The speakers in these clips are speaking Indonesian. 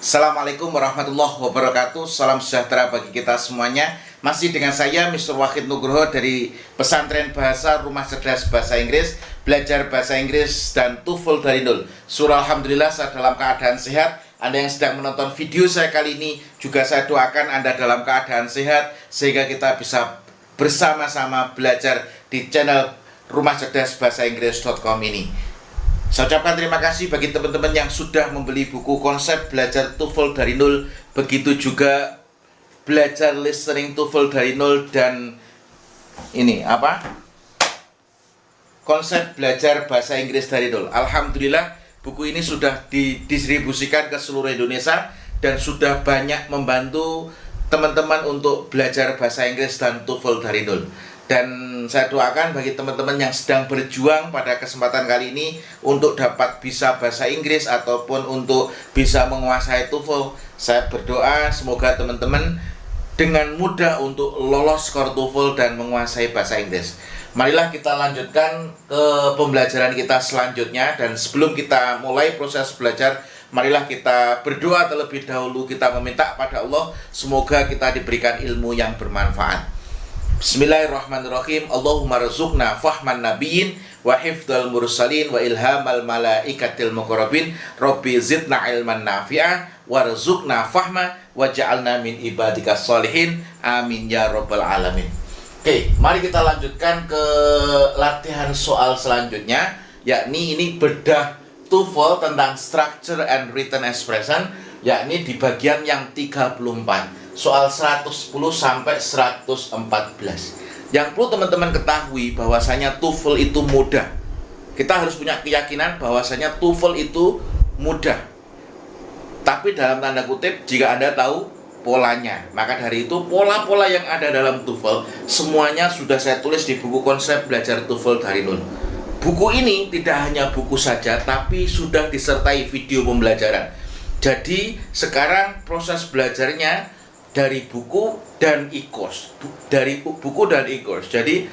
Assalamualaikum warahmatullahi wabarakatuh. Salam sejahtera bagi kita semuanya. Masih dengan saya Mr. Wahid Nugroho dari Pesantren Bahasa Rumah Cerdas Bahasa Inggris, belajar bahasa Inggris dan TOEFL dari nol. Surah Alhamdulillah saya dalam keadaan sehat. Anda yang sedang menonton video saya kali ini juga saya doakan Anda dalam keadaan sehat sehingga kita bisa bersama-sama belajar di channel Rumah Cerdas Bahasa Inggris.com ini. Saya ucapkan terima kasih bagi teman-teman yang sudah membeli buku konsep belajar TOEFL dari nol, begitu juga belajar listening TOEFL dari nol dan konsep belajar bahasa Inggris dari nol. Alhamdulillah buku ini sudah didistribusikan ke seluruh Indonesia dan sudah banyak membantu teman-teman untuk belajar bahasa Inggris dan TOEFL dari nol. Dan saya doakan bagi teman-teman yang sedang berjuang pada kesempatan kali ini untuk dapat bisa bahasa Inggris ataupun untuk bisa menguasai TOEFL. Saya berdoa semoga teman-teman dengan mudah untuk lolos skor TOEFL dan menguasai bahasa Inggris. Marilah kita lanjutkan ke pembelajaran kita selanjutnya. Dan sebelum kita mulai proses belajar, marilah kita berdoa terlebih dahulu. Kita meminta pada Allah semoga kita diberikan ilmu yang bermanfaat. Bismillahirrahmanirrahim. Allahumma rzuqna fahman nabiyyin wa hifdzal mursalin wa ilhamal malaikatil muqarrabin. Rabbi zidna ilman nafi'ah warzuqna fahma waj'alna min ibadikas sholihin. Amin ya rabbal alamin. Oke, mari kita lanjutkan ke latihan soal selanjutnya, yakni ini bedah TOEFL tentang structure and written expression, yakni di bagian yang 34. Soal 110 sampai 114. Yang perlu teman-teman ketahui bahwasanya TOEFL itu mudah. Kita harus punya keyakinan bahwasanya TOEFL itu mudah. Tapi dalam tanda kutip, jika Anda tahu polanya, maka dari itu pola-pola yang ada dalam TOEFL semuanya sudah saya tulis di buku konsep belajar TOEFL dari nol. Buku ini tidak hanya buku saja, tapi sudah disertai video pembelajaran. Jadi sekarang proses belajarnya dari buku dan e-course, Jadi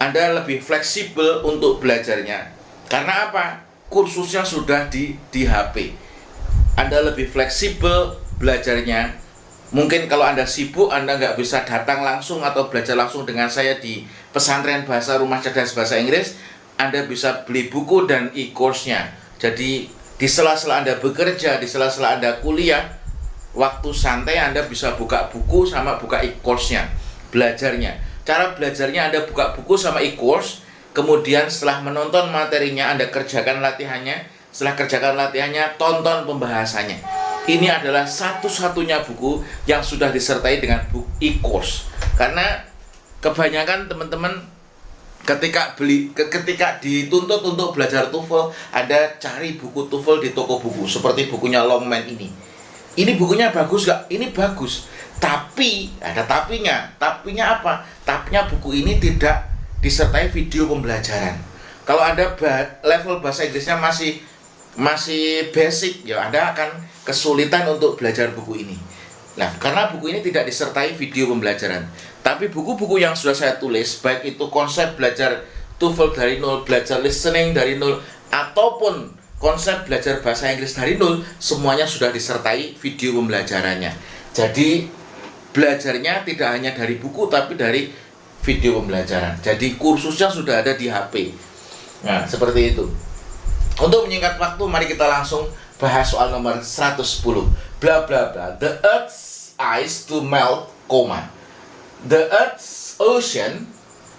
Anda lebih fleksibel untuk belajarnya. Karena apa? Kursusnya sudah di HP. Anda lebih fleksibel belajarnya. Mungkin kalau Anda sibuk, Anda nggak bisa datang langsung atau belajar langsung dengan saya di Pesantren Bahasa Rumah Cerdas Bahasa Inggris, Anda bisa beli buku dan e-course-nya. Jadi di sela-sela Anda bekerja, di sela-sela Anda kuliah, waktu santai Anda bisa buka buku sama buka e-course-nya, belajarnya. Cara belajarnya Anda buka buku sama e-course, kemudian setelah menonton materinya Anda kerjakan latihannya, setelah kerjakan latihannya tonton pembahasannya. Ini adalah satu-satunya buku yang sudah disertai dengan buku e-course. Karena kebanyakan teman-teman ketika dituntut untuk belajar TOEFL, Anda cari buku TOEFL di toko buku seperti bukunya Longman ini. Ini bukunya bagus gak? Ini bagus. Tapi, ada tapinya. Tapinya apa? Tapinya buku ini tidak disertai video pembelajaran. Kalau Anda level bahasa Inggrisnya masih basic, ya Anda akan kesulitan untuk belajar buku ini. Nah, karena buku ini tidak disertai video pembelajaran. Tapi buku-buku yang sudah saya tulis, baik itu konsep belajar TOEFL dari nol, belajar listening dari nol, ataupun konsep belajar bahasa Inggris dari nol, semuanya sudah disertai video pembelajarannya. Jadi belajarnya tidak hanya dari buku tapi dari video pembelajaran. Jadi kursusnya sudah ada di HP. Nah, seperti itu. Untuk menyingkat waktu, mari kita langsung bahas soal nomor 110. Bla bla bla. The Earth's ice to melt, The Earth's ocean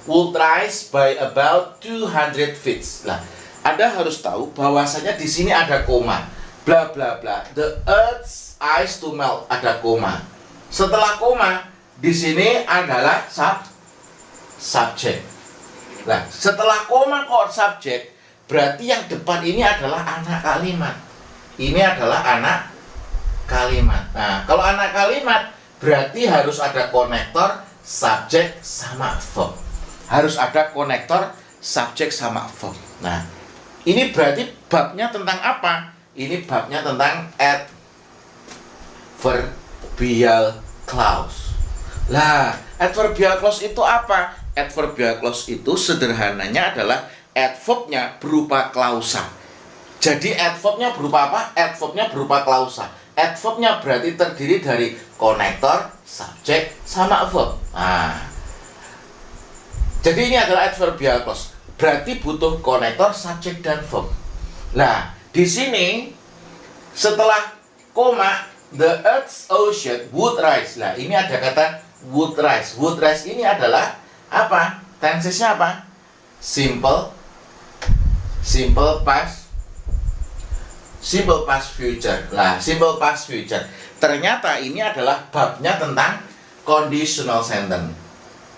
would rise by about 200 feet. Lah, Anda harus tahu bahwasanya di sini ada koma. Bla bla bla. The Earth's ice to melt, ada koma. Setelah koma, di sini adalah subjek. Nah, setelah koma kok subjek, berarti yang depan ini adalah anak kalimat. Ini adalah anak kalimat. Nah, kalau anak kalimat berarti harus ada konektor subjek sama verb. Harus ada konektor subjek sama verb. Nah, ini berarti babnya tentang apa? Ini babnya tentang adverbial clause. Lah, adverbial clause itu apa? Adverbial clause itu sederhananya adalah adverbnya berupa klausa. Jadi adverbnya berupa apa? Adverbnya berupa klausa. adverbnya berarti terdiri dari konektor, subjek, sama verb. Nah, jadi ini adalah adverbial clause. Berarti butuh konektor, subjek, dan verb. Nah, di sini setelah koma, the Earth's ocean would rise. Nah, ini ada kata would rise. Would rise ini adalah apa? Tensesnya apa? Simple past future. Nah, simple past future. Ternyata ini adalah babnya tentang conditional sentence.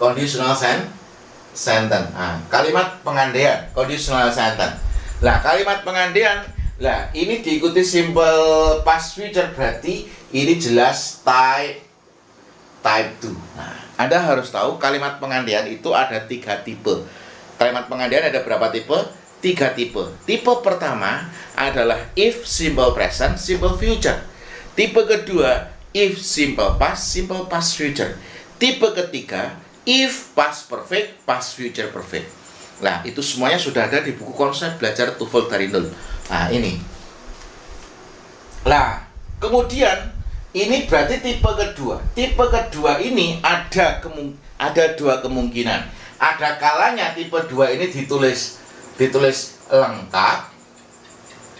Conditional sentence. Nah, kalimat pengandaian, conditional sentence. Nah, kalimat pengandaian, nah ini diikuti simple past future, berarti ini jelas type 2. Nah, Anda harus tahu kalimat pengandaian itu ada 3 tipe. Kalimat pengandaian ada berapa tipe? 3 tipe. Tipe pertama adalah if simple present, simple future. Tipe kedua if simple past future. Tipe ketiga if past perfect, past future perfect. Nah, itu semuanya sudah ada di buku konsep belajar TOEFL dari nol. Nah, ini. Nah, kemudian ini berarti tipe kedua. Tipe kedua ini ada 2 kemungkinan. Ada kalanya tipe 2 ini ditulis lengkap.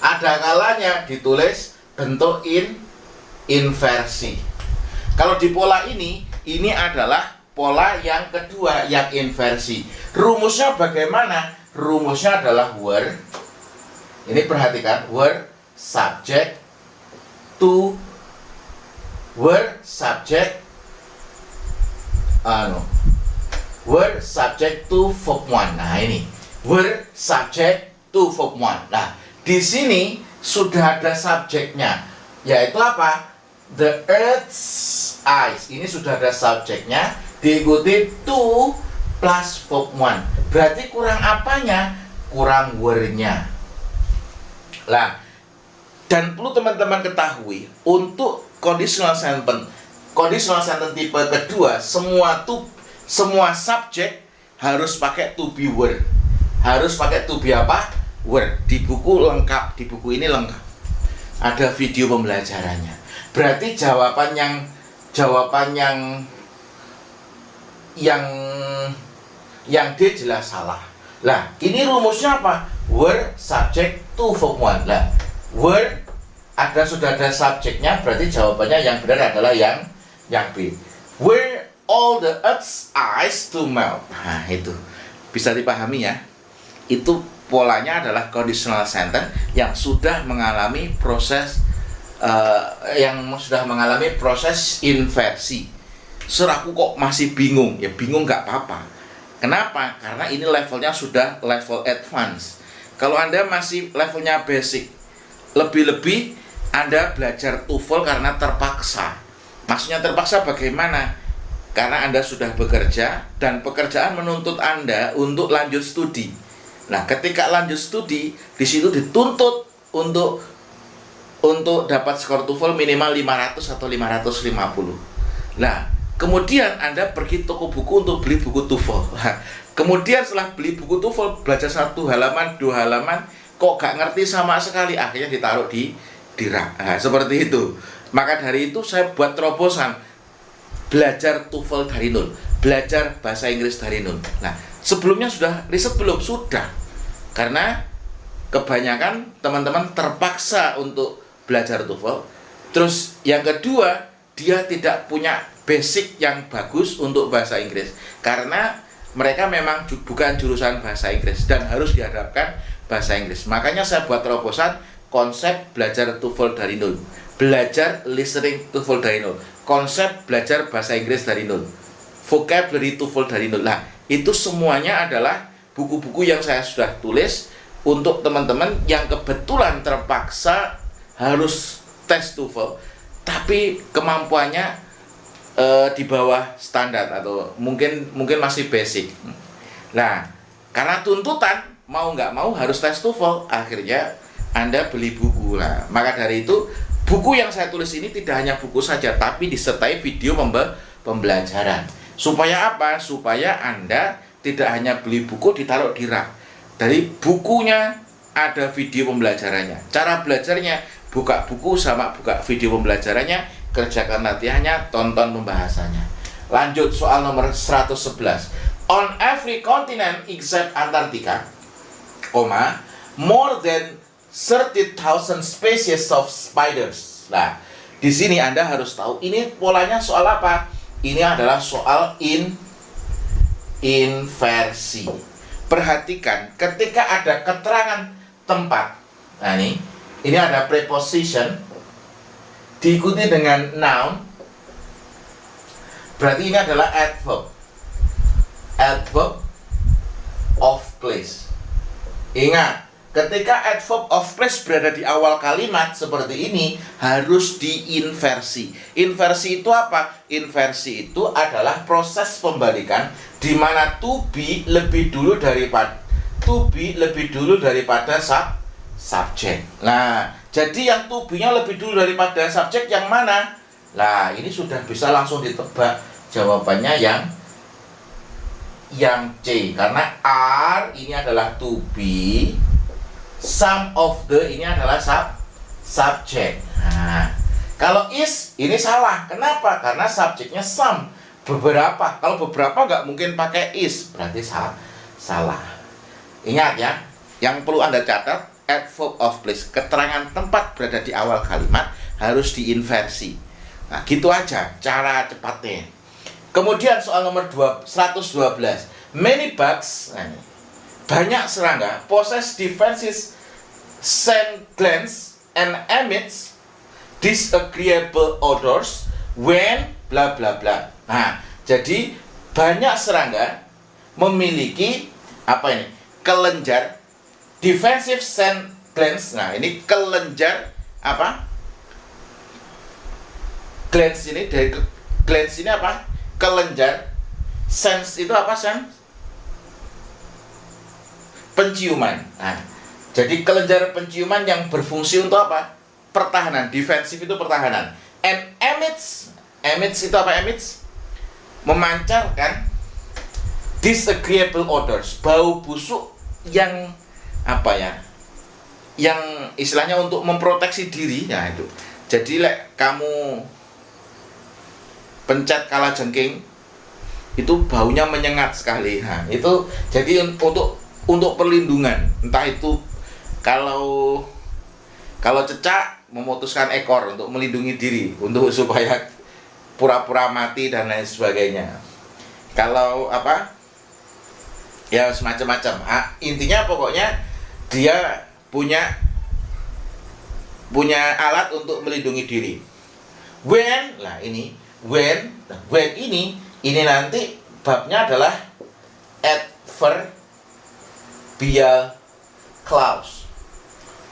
Ada kalanya ditulis bentuk inversi. Kalau di pola ini adalah pola yang kedua, yang inversi. Rumusnya bagaimana? Rumusnya adalah were. Ini perhatikan, were subject to verb 1. Nah, ini were subject to verb 1. Nah, di sini sudah ada subjeknya, yaitu apa? The Earth's eyes. Ini sudah ada subjeknya, diikuti to plus verb 1. Berarti kurang apanya? Kurang were-nya. Nah, dan perlu teman-teman ketahui, untuk conditional sentence tipe kedua, semua subjek harus pakai to be were. Harus pakai to be apa? Were. Di buku lengkap, di buku ini lengkap. Ada video pembelajarannya. Berarti jawaban yang D jelas salah. Lah, ini rumusnya apa? Were subject to verb 1. Lah, were sudah ada subjeknya, berarti jawabannya yang benar adalah yang B. Were all the Earth's ice to melt. Nah, itu bisa dipahami ya. Itu polanya adalah conditional sentence yang sudah mengalami proses inversi. Aku kok masih bingung? Ya bingung nggak apa-apa. Kenapa? Karena ini levelnya sudah level advance. Kalau Anda masih levelnya basic, lebih-lebih Anda belajar TOEFL karena terpaksa. Maksudnya terpaksa bagaimana? Karena Anda sudah bekerja dan pekerjaan menuntut Anda untuk lanjut studi. Nah, ketika lanjut studi, di situ dituntut untuk dapat skor TOEFL minimal 500 atau 550. Nah, kemudian Anda pergi toko buku untuk beli buku TOEFL. Kemudian setelah beli buku TOEFL, belajar 1 halaman, 2 halaman, kok gak ngerti sama sekali, akhirnya ditaruh di rak. Nah, seperti itu. Maka dari itu saya buat terobosan belajar TOEFL dari nol, belajar bahasa Inggris dari nol. Nah, sebelumnya sudah riset belum? Sudah. Karena kebanyakan teman-teman terpaksa untuk belajar TOEFL. Terus yang kedua, dia tidak punya basic yang bagus untuk bahasa Inggris. Karena mereka memang bukan jurusan bahasa Inggris dan harus dihadapkan bahasa Inggris. Makanya saya buat terobosan konsep belajar TOEFL dari nol, belajar listening TOEFL dari nol, konsep belajar bahasa Inggris dari nol, vocabulary TOEFL dari nol. Nah, itu semuanya adalah buku-buku yang saya sudah tulis untuk teman-teman yang kebetulan terpaksa harus tes TOEFL, tapi kemampuannya di bawah standar atau mungkin masih basic. Nah, karena tuntutan mau nggak mau harus tes TOEFL, akhirnya Anda beli buku lah. Maka dari itu, buku yang saya tulis ini tidak hanya buku saja, tapi disertai video pembelajaran. Supaya apa? Supaya Anda tidak hanya beli buku ditaruh di rak. Dari bukunya ada video pembelajarannya. Cara belajarnya buka buku sama buka video pembelajarannya, kerjakan latihannya, tonton pembahasannya. Lanjut soal nomor 111. On every continent except Antarctica, more than 30,000 species of spiders. Nah, di sini Anda harus tahu ini polanya soal apa? Ini adalah soal inversi. Perhatikan ketika ada keterangan tempat. Nah, ini ada preposition diikuti dengan noun. Berarti ini adalah adverb. Adverb of place. Ingat, ketika adverb of place berada di awal kalimat seperti ini, harus diinversi. Inversi itu apa? Inversi itu adalah proses pembalikan di mana to be lebih dulu daripada subjek. Nah, jadi yang to be-nya lebih dulu daripada subjek yang mana? Nah, ini sudah bisa langsung ditebak jawabannya yang C, karena are ini adalah to be, some of the ini adalah subjek. Nah, kalau is ini salah. Kenapa? Karena subjeknya some. Beberapa. Kalau beberapa nggak mungkin pakai is, berarti salah. Ingat ya, yang perlu Anda catat, adverb of place, keterangan tempat berada di awal kalimat harus diinversi. Nah, gitu aja cara cepatnya. Kemudian soal nomor 112. Many bugs, banyak serangga, possess defensive scent glands and emits disagreeable odors when bla bla bla. Nah, jadi banyak serangga memiliki apa ini? Kelenjar defensive scent glands. Nah, ini kelenjar apa? Glands ini dari glands ini apa? Kelenjar. Sense itu apa, sense? Penciuman. Nah, jadi kelenjar penciuman yang berfungsi untuk apa? Pertahanan. Defensif itu pertahanan. And emits itu apa? Emits memancarkan disagreeable odors, bau busuk yang apa ya? Yang istilahnya untuk memproteksi diri. Nah, itu. Jadi kamu pencet kalajengking itu baunya menyengat sekali. Nah, itu jadi untuk perlindungan. Entah itu kalau cecak memutuskan ekor untuk melindungi diri, untuk supaya pura-pura mati dan lain sebagainya. Kalau apa? Ya semacam-macam. Intinya pokoknya dia punya alat untuk melindungi diri. When ini nanti babnya adalah adverbial clause.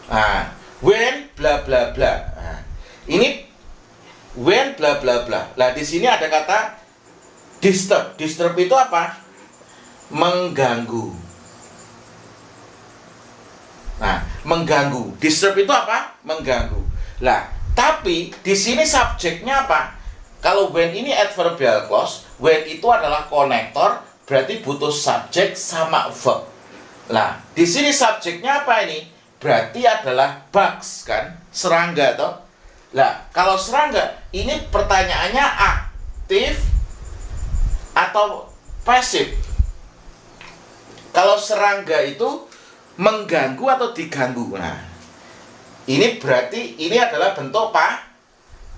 Nah, when bla bla bla. Nah, ini when bla bla bla. Nah, di sini ada kata disturb. Disturb itu apa? Mengganggu. Nah, mengganggu. Disturb itu apa? Mengganggu. Lah, tapi di sini subjeknya apa? Kalau when ini adverbial clause, when itu adalah konektor, berarti butuh subjek sama verb. Nah, di sini subjeknya apa ini? Berarti adalah bugs kan, serangga toh. Lah, kalau serangga, ini pertanyaannya aktif atau pasif. Kalau serangga itu mengganggu atau diganggu. Nah, ini berarti ini adalah bentuk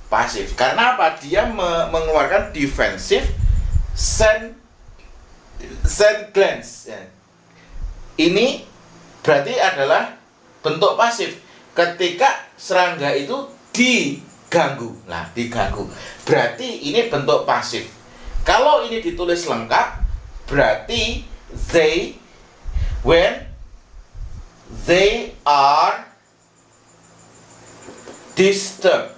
pasif. Karena apa? Dia mengeluarkan defensive scent glands. Ini berarti adalah bentuk pasif. Ketika serangga itu diganggu. Nah, diganggu. Berarti ini bentuk pasif. Kalau ini ditulis lengkap, berarti when they are disturbed.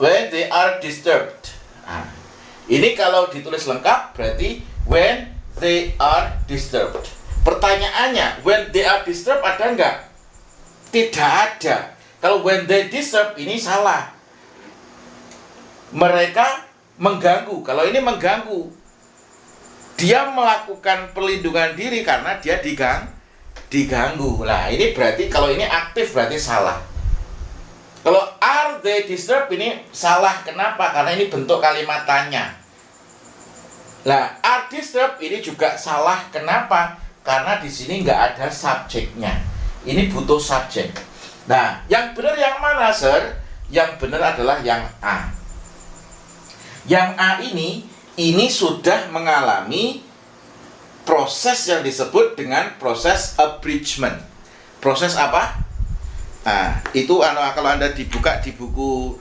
When they are disturbed. Nah, ini kalau ditulis lengkap berarti when they are disturbed. Pertanyaannya, when they are disturbed ada enggak? Tidak ada. Kalau when they disturb ini salah. Mereka mengganggu. Kalau ini mengganggu, dia melakukan perlindungan diri karena dia diganggu. Nah, ini berarti kalau ini aktif berarti salah. Kalau are they disturbed ini salah. Kenapa? Karena ini bentuk kalimat tanya. Nah, are disturbed ini juga salah. Kenapa? Karena di sini nggak ada subjeknya. Ini butuh subjek. Nah, yang benar yang mana, Sir? Yang benar adalah yang A. Yang A ini sudah mengalami proses yang disebut dengan proses abridgment. Proses apa? Nah, itu kalau Anda dibuka di buku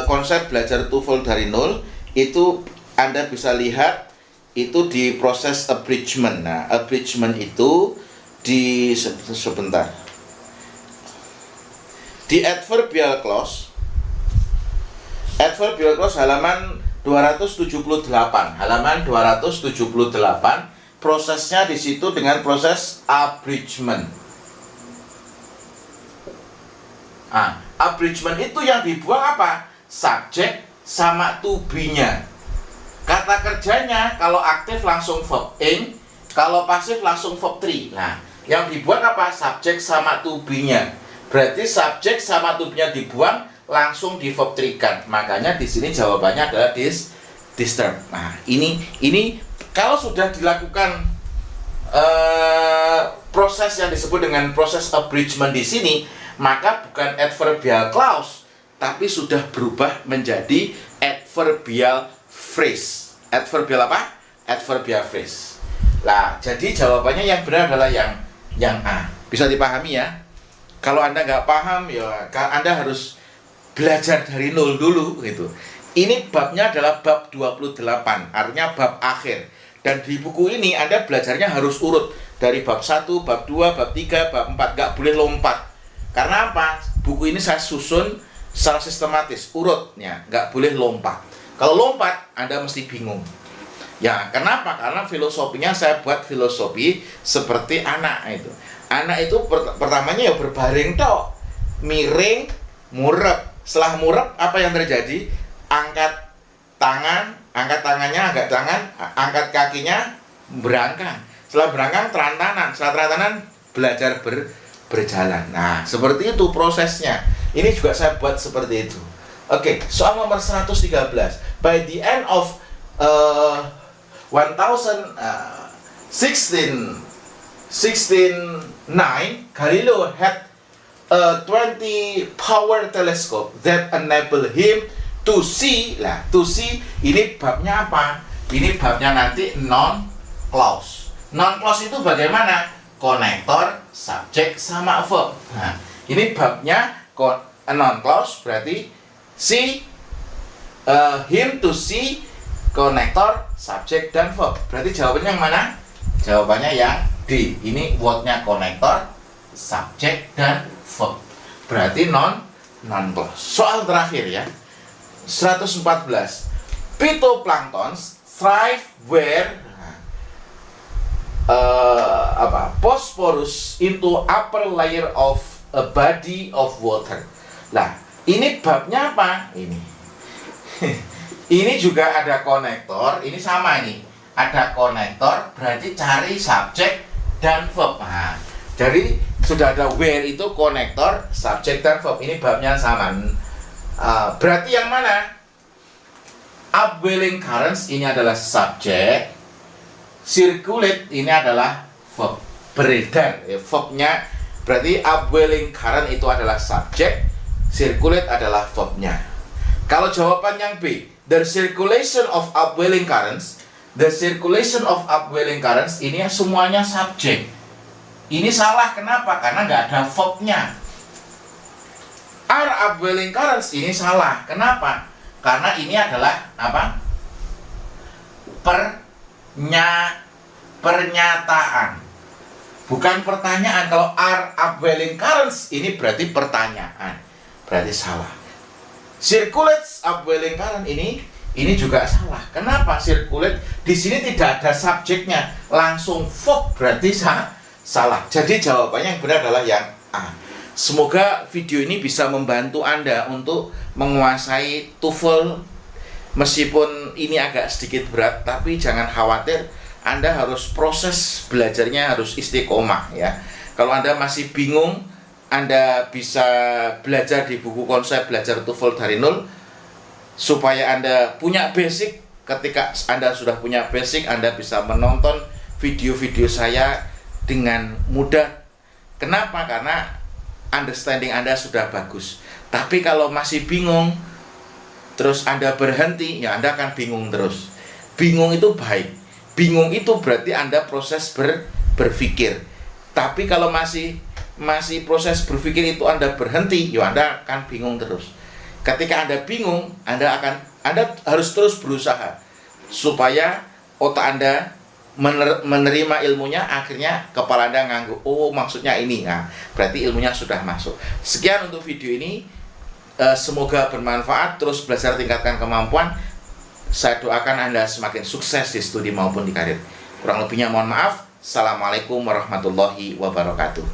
konsep belajar TOEFL dari nol, itu Anda bisa lihat itu di proses abridgment. Nah, abridgment itu di sebentar. Di adverbial clause halaman 278. Halaman 278. Prosesnya di situ dengan proses abridgment. Abridgment itu yang dibuang apa? Subjek sama to be-nya. Kata kerjanya kalau aktif langsung verb ing, kalau pasif langsung verb 3. Nah, yang dibuang apa? Subjek sama to be-nya. Berarti subjek sama to be-nya dibuang, langsung di verb 3-kan. Makanya di sini jawabannya adalah disturb. Nah, ini kalau sudah dilakukan proses yang disebut dengan proses abridgment di sini, maka bukan adverbial clause, tapi sudah berubah menjadi adverbial phrase. Adverbial apa? Adverbial phrase. Nah, jadi jawabannya yang benar adalah yang A. Bisa dipahami ya? Kalau Anda nggak paham, ya Anda harus belajar dari nol dulu gitu. Ini babnya adalah bab 28, artinya bab akhir. Dan di buku ini Anda belajarnya harus urut dari bab 1, bab 2, bab 3, bab 4, nggak boleh lompat. Karena apa? Buku ini saya susun secara sistematis, urutnya, nggak boleh lompat. Kalau lompat, Anda mesti bingung. Ya, kenapa? Karena filosofinya saya buat filosofi seperti anak itu. Anak itu pertamanya ya berbaring tok, miring, murep. Setelah murep, apa yang terjadi? Angkat tangannya, angkat kakinya, berangkang. Setelah berangkang, terantanan. Setelah terantanan, belajar berjalan. Nah, seperti itu prosesnya. Ini juga saya buat seperti itu. Oke, soal nomor 113. By the end of 1609, Galileo had a 20 power telescope that enable him to see. Lah, to see ini babnya apa? Ini babnya nanti non-clause. Non-clause itu bagaimana? Konektor, subjek, sama verb. Nah, ini babnya non-clause berarti see, him to see, konektor, subjek, dan verb. Berarti jawabannya yang mana? Jawabannya yang D. Ini word-nya konektor, subjek, dan verb. Berarti non-clause. Soal terakhir ya. 114. Phytoplanktons thrive where phosphorus into upper layer of a body of water. Nah, ini babnya apa? Ini. Ini juga ada konektor, ini sama ini. Ada konektor, berarti cari subjek dan verb. Nah, jadi sudah ada where itu konektor, subjek dan verb. Ini babnya sama. Berarti yang mana? Upwelling currents ini adalah subjek, circulate ini adalah verb, beredar. Verbnya berarti upwelling current itu adalah subjek, circulate adalah verbnya. Kalau jawaban yang B, the circulation of upwelling currents, ini semuanya subjek. Ini salah, kenapa? Karena nggak ada verbnya. Are upwelling currents ini salah, kenapa? Karena ini adalah apa? Pernyataan, bukan pertanyaan. Kalau are upwelling currents ini berarti pertanyaan, berarti salah. Circulates upwelling current ini juga salah. Kenapa? Circulate di sini tidak ada subjeknya, langsung verb, berarti salah. Jadi jawabannya yang benar adalah yang A. Semoga video ini bisa membantu Anda untuk menguasai TOEFL. Meskipun ini agak sedikit berat, tapi jangan khawatir, Anda harus proses belajarnya harus istiqomah ya. Kalau Anda masih bingung, Anda bisa belajar di buku konsep belajar TOEFL dari nol, supaya Anda punya basic. Ketika Anda sudah punya basic, Anda bisa menonton video-video saya dengan mudah. Kenapa? Karena understanding Anda sudah bagus. Tapi kalau masih bingung, terus Anda berhenti, ya Anda akan bingung terus. Bingung itu baik. Bingung itu berarti Anda proses berpikir. Tapi kalau masih proses berpikir itu Anda berhenti, ya Anda akan bingung terus. Ketika Anda bingung, Anda harus terus berusaha supaya otak Anda menerima ilmunya, akhirnya kepala Anda ngangguk, oh maksudnya ini. Nah, berarti ilmunya sudah masuk. Sekian untuk video ini. Semoga bermanfaat. Terus belajar, tingkatkan kemampuan. Saya doakan Anda semakin sukses di studi maupun di karir. Kurang lebihnya mohon maaf. Assalamualaikum warahmatullahi wabarakatuh.